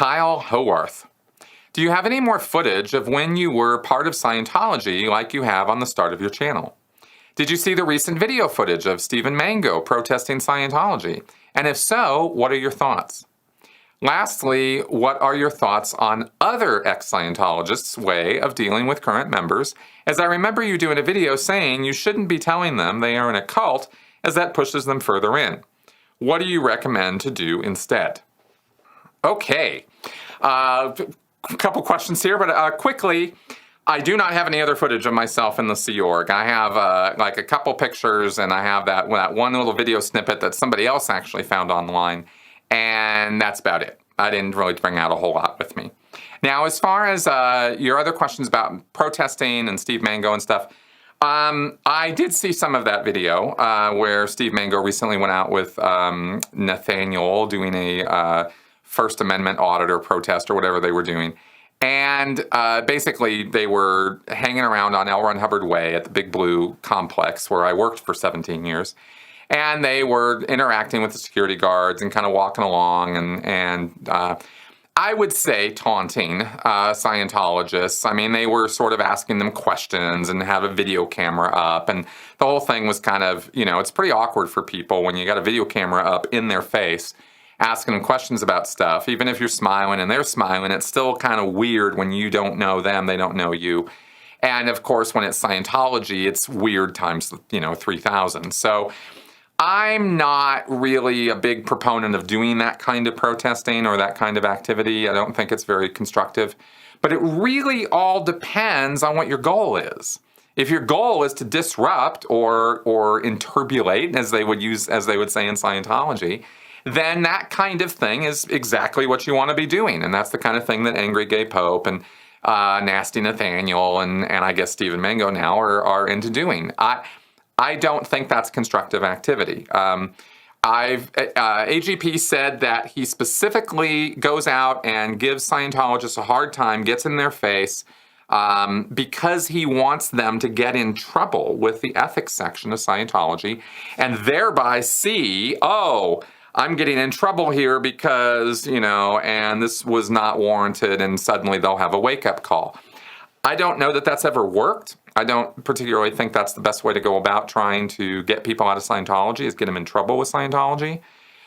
Kyle Howarth. Do you have any more footage of when you were part of Scientology like you have on the start of your channel? Did you see the recent video footage of Stephen Mango protesting Scientology? And if so, what are your thoughts? Lastly, what are your thoughts on other ex-Scientologists' way of dealing with current members, as I remember you doing a video saying you shouldn't be telling them they are in a cult, as that pushes them further in. What do you recommend to do instead? Okay, a couple questions here, but quickly, I do not have any other footage of myself in the Sea Org. I have like a couple pictures, and I have that one little video snippet that somebody else actually found online, and that's about it. I didn't really bring out a whole lot with me. Now, as far as your other questions about protesting and Steve Mango and stuff, I did see some of that video where Steve Mango recently went out with Nathaniel doing a First Amendment audit or protest or whatever they were doing. And basically, they were hanging around on L. Ron Hubbard Way at the Big Blue complex where I worked for 17 years. And they were interacting with the security guards and kind of walking along and I would say taunting Scientologists. I mean, they were sort of asking them questions and have a video camera up. And the whole thing was kind of, you know, it's pretty awkward for people when you got a video camera up in their face asking them questions about stuff. Even if you're smiling and they're smiling, it's still kind of weird when you don't know them, they don't know you. And of course, when it's Scientology, it's weird times, 3,000. So I'm not really a big proponent of doing that kind of protesting or that kind of activity. I don't think it's very constructive. But it really all depends on what your goal is. If your goal is to disrupt or interbulate, as they would say in Scientology, then that kind of thing is exactly what you want to be doing. And that's the kind of thing that Angry Gay Pope and Nasty Nathaniel and I guess Stephen Mango now are into doing. I don't think that's constructive activity. AGP said that he specifically goes out and gives Scientologists a hard time, gets in their face, because he wants them to get in trouble with the ethics section of Scientology and thereby see, oh, I'm getting in trouble here because, and this was not warranted, and suddenly they'll have a wake-up call. I don't know that that's ever worked. I don't particularly think that's the best way to go about trying to get people out of Scientology, is get them in trouble with Scientology.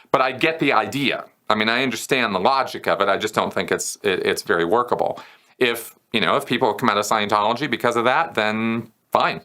But I get the idea. I mean, I understand the logic of it. I just don't think it's very workable. If people come out of Scientology because of that, then fine.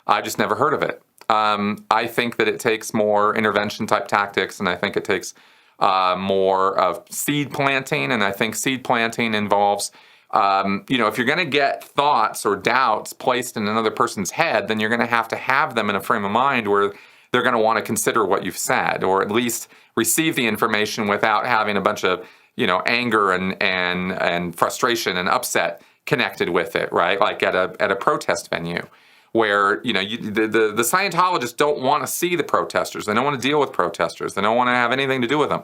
I just never heard of it. I think that it takes more intervention-type tactics, and I think it takes more of seed planting, and I think seed planting involves, if you're going to get thoughts or doubts placed in another person's head, then you're going to have them in a frame of mind where they're going to want to consider what you've said, or at least receive the information without having a bunch of, anger and frustration and upset connected with it, right? Like at a protest venue, where the Scientologists don't want to see the protesters. They don't want to deal with protesters. They don't want to have anything to do with them.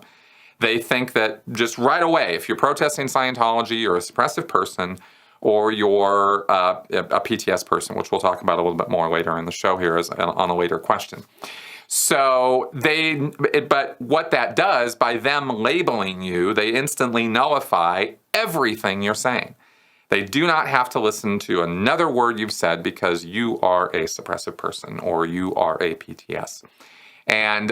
They think that just right away, if you're protesting Scientology, you're a suppressive person, or you're a PTS person, which we'll talk about a little bit more later in the show here on a later question. So but what that does, by them labeling you, they instantly nullify everything you're saying. They do not have to listen to another word you've said because you are a suppressive person or you are a PTS. And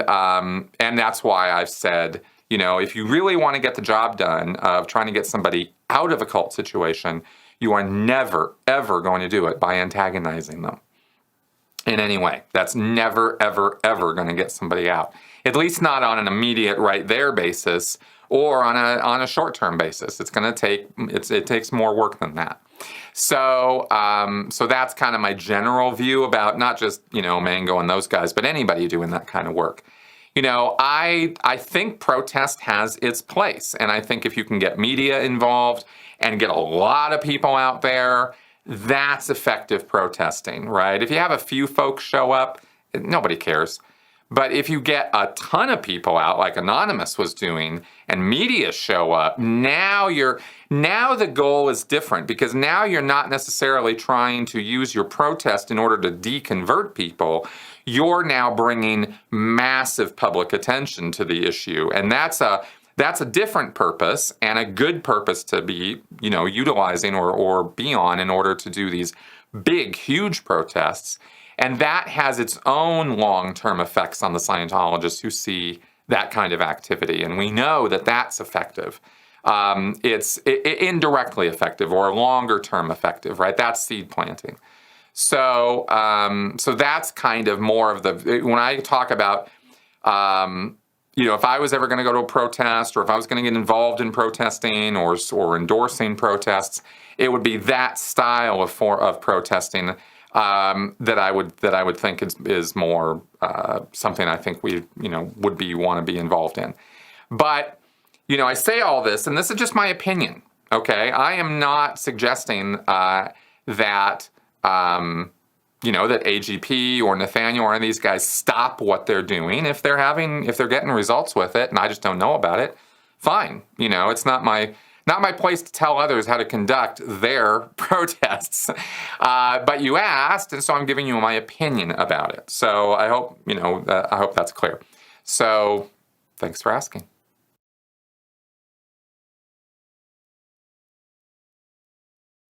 that's why I've said, if you really want to get the job done of trying to get somebody out of a cult situation, you are never, ever going to do it by antagonizing them in any way. That's never, ever, ever going to get somebody out. At least not on an immediate right there basis, or on a short-term basis. It's going to take, it takes more work than that. So that's kind of my general view about not just, Mango and those guys, but anybody doing that kind of work. I think protest has its place. And I think if you can get media involved and get a lot of people out there, that's effective protesting, right? If you have a few folks show up, nobody cares. But if you get a ton of people out, like Anonymous was doing, and media show up, now the goal is different, because now you're not necessarily trying to use your protest in order to deconvert people. You're now bringing massive public attention to the issue, and that's That's a different purpose and a good purpose to be, utilizing or be on in order to do these big, huge protests. And that has its own long-term effects on the Scientologists who see that kind of activity. And we know that that's effective. It's indirectly effective or longer-term effective, right? That's seed planting. So that's kind of more of when I talk about, if I was ever going to go to a protest or if I was going to get involved in protesting or endorsing protests, it would be that style of protesting that I would think is more something I think we want to be involved in. But I say all this, and this is just my opinion. Okay, I am not suggesting that that AGP or Nathaniel or any of these guys stop what they're doing if they're getting results with it, and I just don't know about it. Fine, it's not my place to tell others how to conduct their protests. But you asked, and so I'm giving you my opinion about it. So I hope that's clear. So thanks for asking.